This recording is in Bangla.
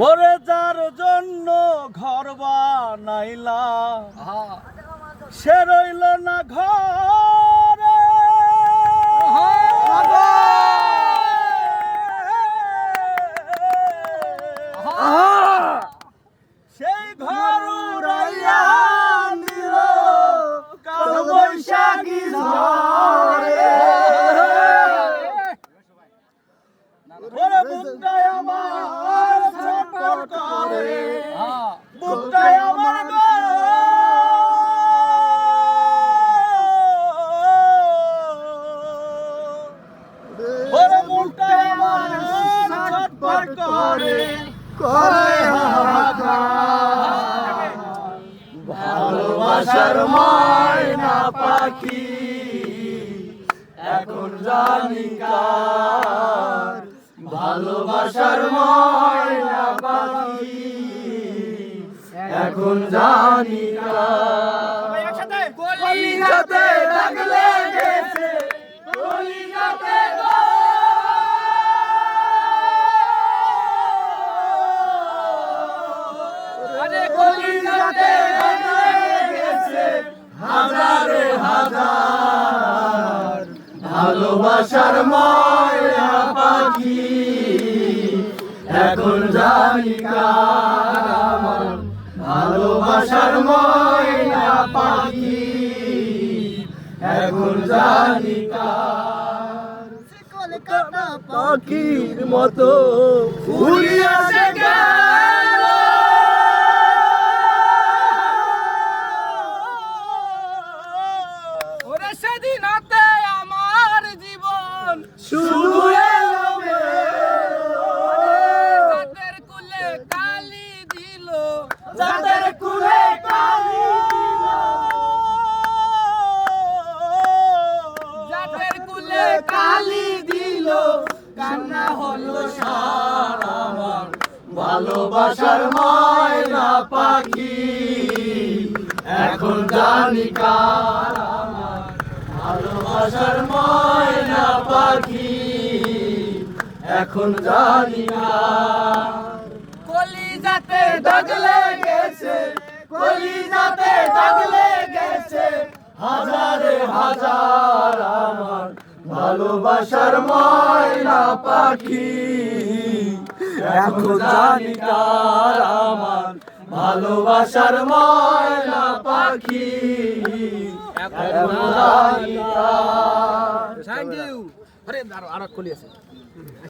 ওরে যার জন্য ঘর বানাইলা সে রইল না ঘরে সেই ঘর উড়াইয়া নিল কাল বৈশাখী ঝড়ে। ওরে বুকটায় আমার ছটফট করে, বুকটায় আমার গো, ওরে বুকটায় আমার ছটফট করে, করে হাহাকার। ভালোবাসার ময়না পাখি এখন জানি কার, ভালোবাসার ময়না পাখি এখন জানি কার। কলিজাতে দাগ লেগেছে, কলিজাতে গো, আরে কলিজাতে দাগ লেগেছে হাজারে হাজার। ভালোবাসার ময়না পাখি এখন জানি কার আমার, ভালোবাসার ময়না পাখি এখন জানি কার। কলকাতা পাখির মতো উড়িয়াছে গেল, ওরে সেদিনতে আমার জীবন শুধু এলো জাতের কুলে কালি দিল, যাদের কুলে কালি দিল, জাতের কুলে কালি দিল, কান্না হলো সার আমার। ভালোবাসার ময়না পাখি এখন জানি কার আমার, ভালোবাসার ময়না পাখি এখন জানি কার। কলিজাতে দাগ লেগেছে, কলিজাতে দাগ লেগেছে হাজারে হাজার আমার। ভালোবাসার ময়না পাখি এখন জানি কার আমার, ভালোবাসার ময়না পাখি এখন জানি কার। Thank you. আরে আরো কলি আছে।